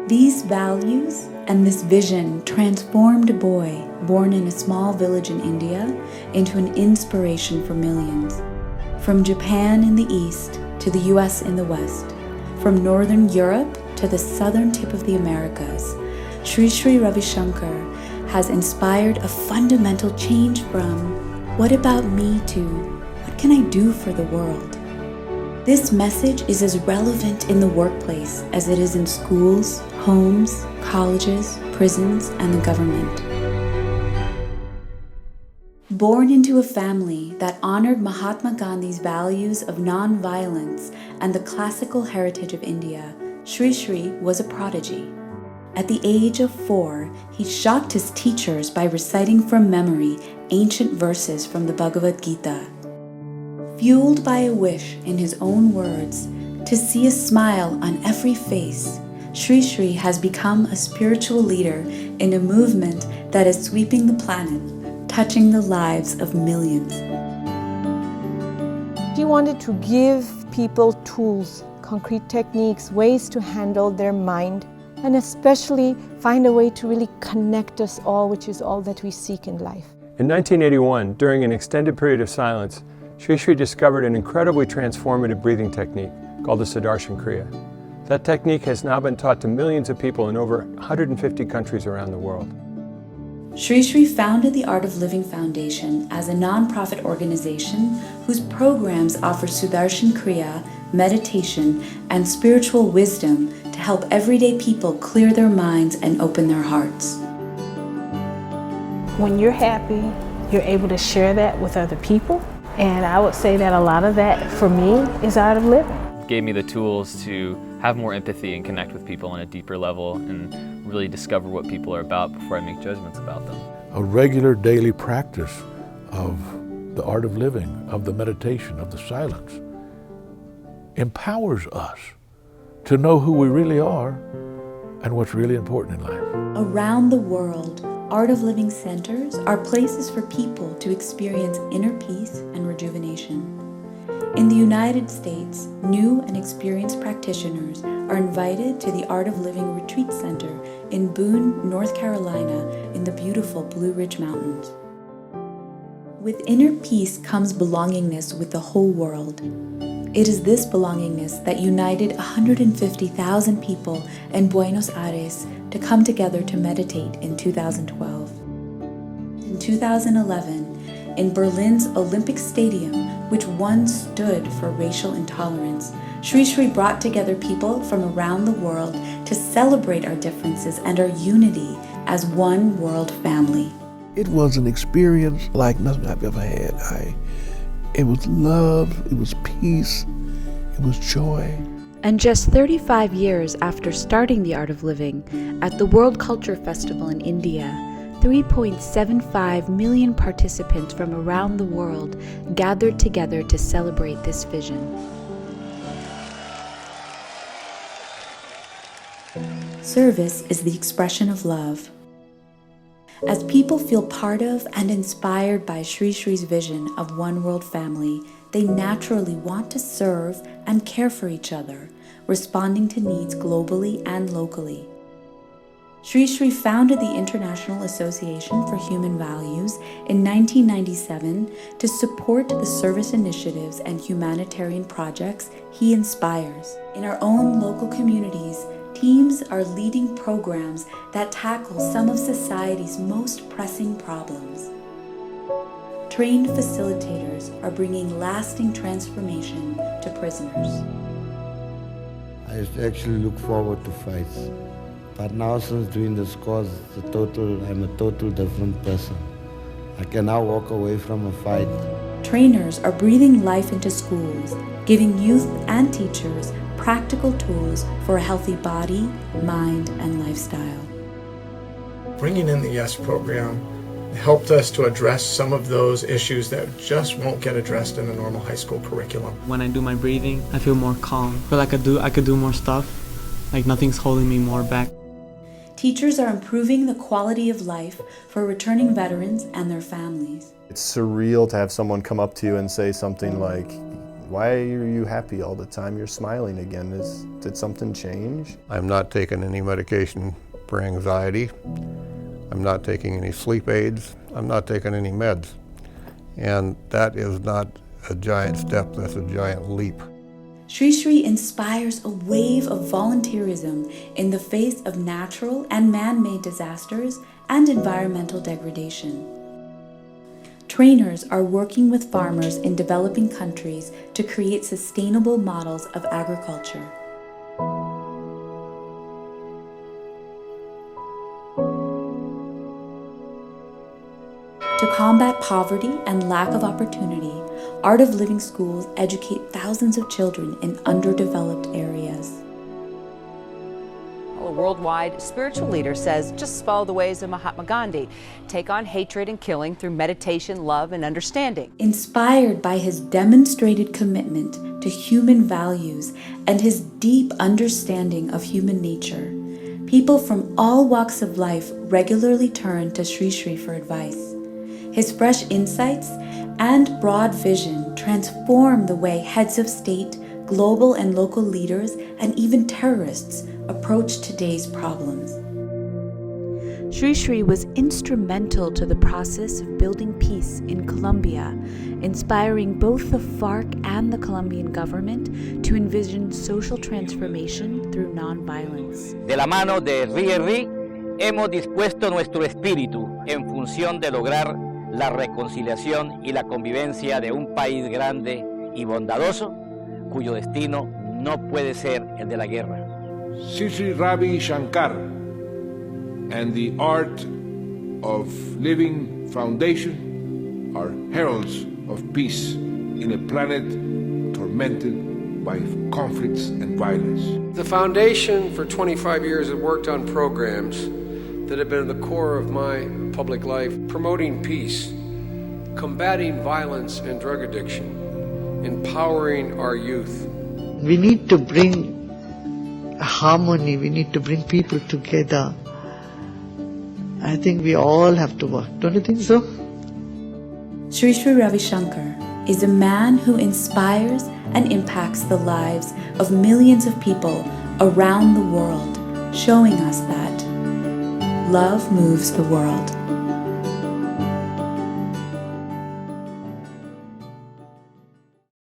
These values and this vision transformed a boy born in a small village in India into an inspiration for millions. From Japan in the east to the US in the west, from northern Europe to the southern tip of the Americas, Sri Sri Ravi Shankar has inspired a fundamental change from "what about me" to "what can I do for the world?" This message is as relevant in the workplace as it is in schools, homes, colleges, prisons, and the government. Born into a family that honored Mahatma Gandhi's values of non-violence and the classical heritage of India, Sri Sri was a prodigy. At the age of 4, he shocked his teachers by reciting from memory ancient verses from the Bhagavad Gita. Fueled by a wish, in his own words, to see a smile on every face, Sri Sri has become a spiritual leader in a movement that is sweeping the planet, touching the lives of millions. He wanted to give people tools, concrete techniques, ways to handle their mind, and especially find a way to really connect us all, which is all that we seek in life. In 1981, during an extended period of silence, Sri Sri discovered an incredibly transformative breathing technique called the Sudarshan Kriya. That technique has now been taught to millions of people in over 150 countries around the world. Sri Sri founded the Art of Living Foundation as a nonprofit organization whose programs offer Sudarshan Kriya, meditation, and spiritual wisdom to help everyday people clear their minds and open their hearts. When you're happy, you're able to share that with other people. And I would say that a lot of that, for me, is art of living. It gave me the tools to have more empathy and connect with people on a deeper level and really discover what people are about before I make judgments about them. A regular daily practice of the art of living, of the meditation, of the silence, empowers us to know who we really are and what's really important in life. Around the world, Art of Living centers are places for people to experience inner peace and rejuvenation. In the United States, new and experienced practitioners are invited to the Art of Living Retreat Center in Boone, North Carolina, in the beautiful Blue Ridge Mountains. With inner peace comes belongingness with the whole world. It is this belongingness that united 150,000 people in Buenos Aires to come together to meditate in 2012. In 2011, in Berlin's Olympic Stadium, which once stood for racial intolerance, Sri Sri brought together people from around the world to celebrate our differences and our unity as one world family. It was an experience like nothing I've ever had. It was love, it was peace, it was joy. And just 35 years after starting the Art of Living, at the World Culture Festival in India, 3.75 million participants from around the world gathered together to celebrate this vision. Service is the expression of love. As people feel part of and inspired by Sri Sri's vision of one world family, they naturally want to serve and care for each other, responding to needs globally and locally. Sri Sri founded the International Association for Human Values in 1997 to support the service initiatives and humanitarian projects he inspires. In our own local communities, teams are leading programs that tackle some of society's most pressing problems. Trained facilitators are bringing lasting transformation to prisoners. I used to actually look forward to fights, but now since doing this course, I'm a total different person. I can now walk away from a fight. Trainers are breathing life into schools, giving youth and teachers practical tools for a healthy body, mind, and lifestyle. Bringing in the YES program helped us to address some of those issues that just won't get addressed in a normal high school curriculum. When I do my breathing, I feel more calm. I feel like I could do more stuff, like nothing's holding me more back. Teachers are improving the quality of life for returning veterans and their families. It's surreal to have someone come up to you and say something like, Why are you happy all the time? You're smiling again. Did something change? I'm not taking any medication for anxiety. I'm not taking any sleep aids. I'm not taking any meds. And that is not a giant step, that's a giant leap. Sri Sri inspires a wave of volunteerism in the face of natural and man-made disasters and environmental degradation. Trainers are working with farmers in developing countries to create sustainable models of agriculture. To combat poverty and lack of opportunity, Art of Living schools educate thousands of children in underdeveloped areas. A worldwide spiritual leader says just follow the ways of Mahatma Gandhi. Take on hatred and killing through meditation, love, and understanding. Inspired by his demonstrated commitment to human values and his deep understanding of human nature, people from all walks of life regularly turn to Sri Sri for advice. His fresh insights and broad vision transform the way heads of state, global and local leaders, and even terrorists approach today's problems. Sri Sri was instrumental to the process of building peace in Colombia, inspiring both the FARC and the Colombian government to envision social transformation through nonviolence. De la mano de Sri hemos dispuesto nuestro espíritu en función de lograr la reconciliación y la convivencia de un país grande y bondadoso, cuyo destino no puede ser el de la guerra. Sri Sri Ravi Shankar and the Art of Living Foundation are heralds of peace in a planet tormented by conflicts and violence. The foundation for 25 years has worked on programs that have been at the core of my public life, promoting peace, combating violence and drug addiction, empowering our youth. We need to bring harmony, we need to bring people together. I think we all have to work. Don't you think so? Sri Sri Ravi Shankar is a man who inspires and impacts the lives of millions of people around the world, showing us that love moves the world.